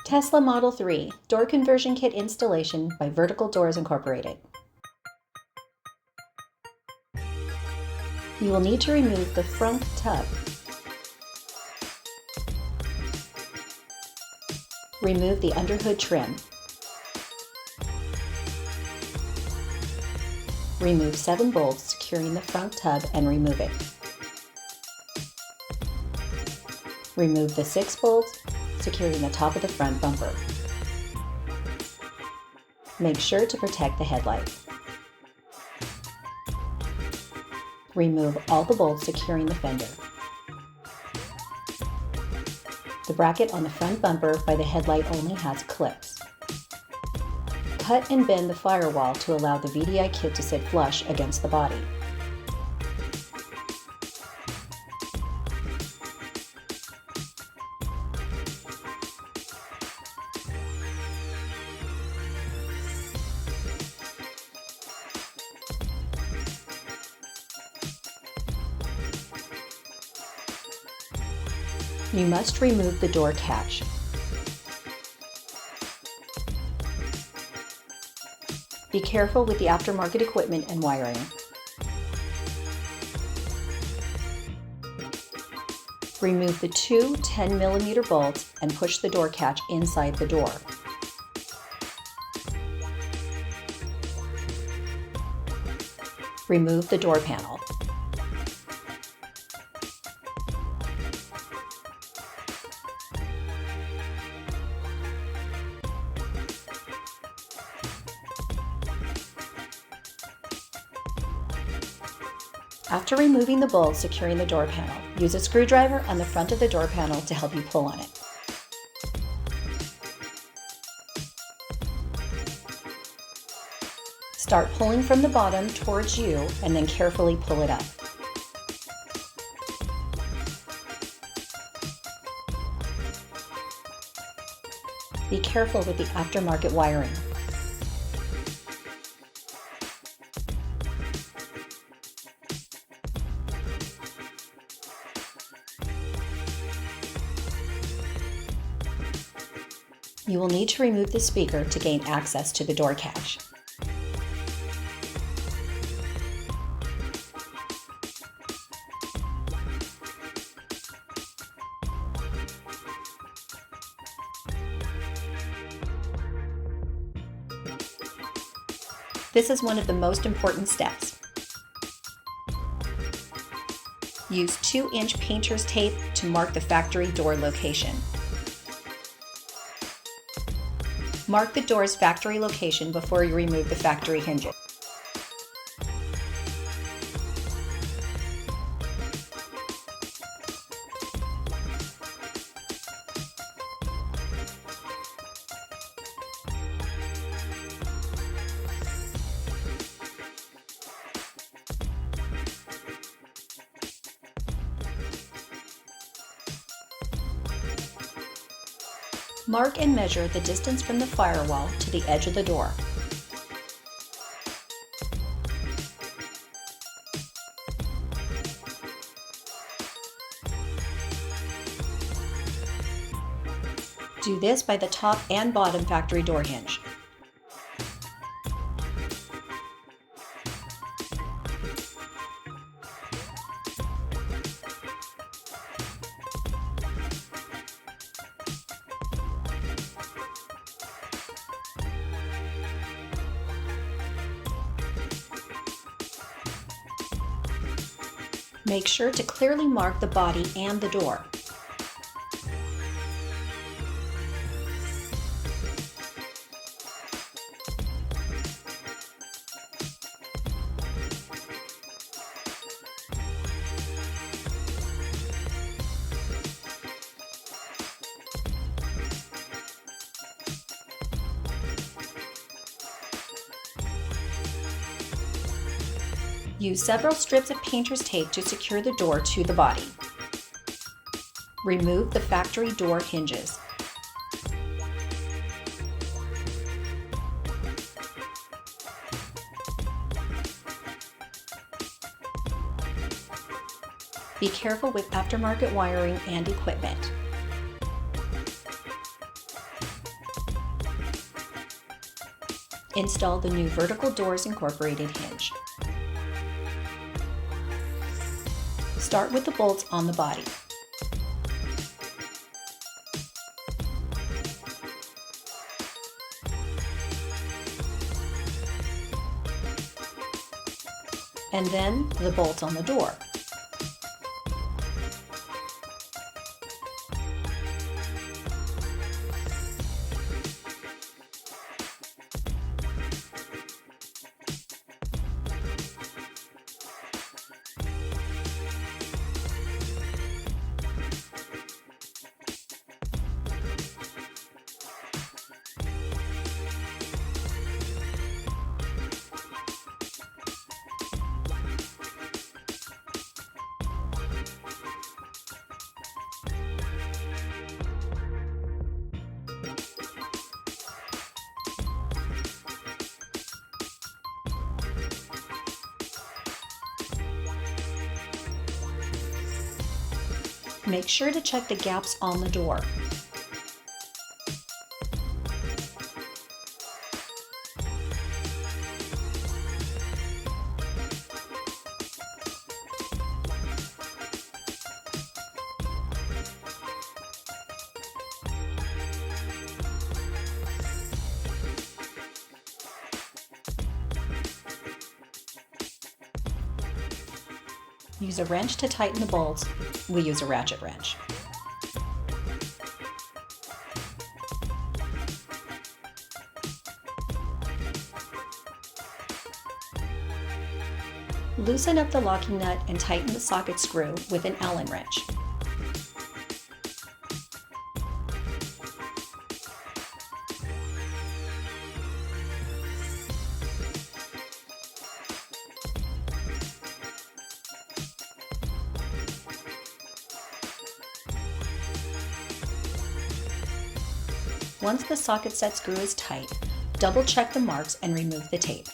Tesla Model 3 Door Conversion Kit Installation by Vertical Doors Incorporated. You will need to remove the front tub. Remove the underhood trim. Remove 7 bolts securing the front tub and remove it. Remove the 6 bolts securing the top of the front bumper. Make sure to protect the headlight. Remove all the bolts securing the fender. The bracket on the front bumper by the headlight only has clips. Cut and bend the firewall to allow the VDI kit to sit flush against the body. You must remove the door catch. Be careful with the aftermarket equipment and wiring. Remove the 2 10mm bolts and push the door catch inside the door. Remove the door panel. After removing the bolts securing the door panel, use a screwdriver on the front of the door panel to help you pull on it. Start pulling from the bottom towards you and then carefully pull it up. Be careful with the aftermarket wiring. You will need to remove the speaker to gain access to the door catch. This is one of the most important steps. Use 2-inch painter's tape to mark the factory door location. Mark the door's factory location before you remove the factory hinges. Mark and measure the distance from the firewall to the edge of the door. Do this by the top and bottom factory door hinge. Make sure to clearly mark the body and the door. Use several strips of painter's tape to secure the door to the body. Remove the factory door hinges. Be careful with aftermarket wiring and equipment. Install the new Vertical Doors Incorporated hinge. Start with the bolts on the body. And then the bolts on the door. Make sure to check the gaps on the door. Use a wrench to tighten the bolts. We use a ratchet wrench. Loosen up the locking nut and tighten the socket screw with an Allen wrench. Once the socket set screw is tight, double check the marks and remove the tape.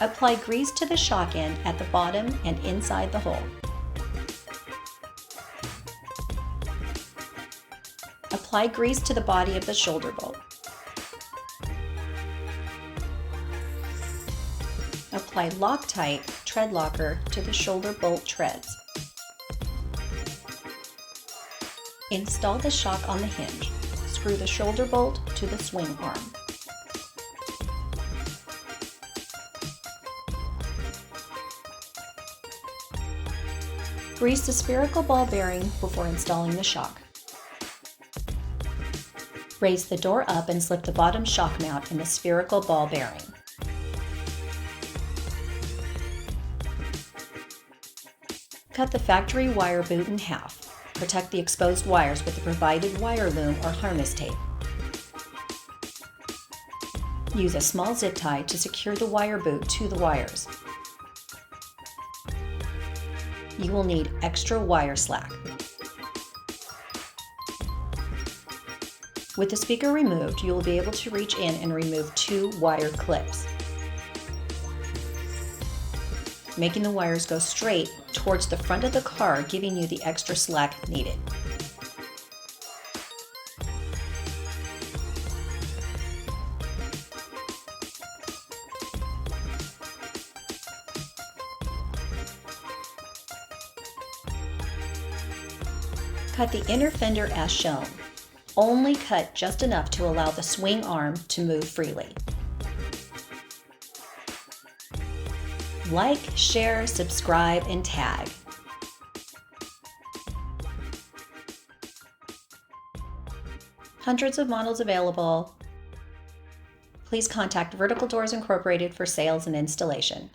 Apply grease to the shock end at the bottom and inside the hole. Apply grease to the body of the shoulder bolt. Apply Loctite tread locker to the shoulder bolt treads. Install the shock on the hinge. Screw the shoulder bolt to the swing arm. Grease the spherical ball bearing before installing the shock. Raise the door up and slip the bottom shock mount in the spherical ball bearing. Cut the factory wire boot in half. Protect the exposed wires with the provided wire loom or harness tape. Use a small zip tie to secure the wire boot to the wires. You will need extra wire slack. With the speaker removed, you will be able to reach in and remove 2 wire clips, making the wires go straight towards the front of the car, giving you the extra slack needed. Cut the inner fender as shown. Only cut just enough to allow the swing arm to move freely. Like, share, subscribe, and tag. Hundreds of models available. Please contact Vertical Doors Incorporated for sales and installation.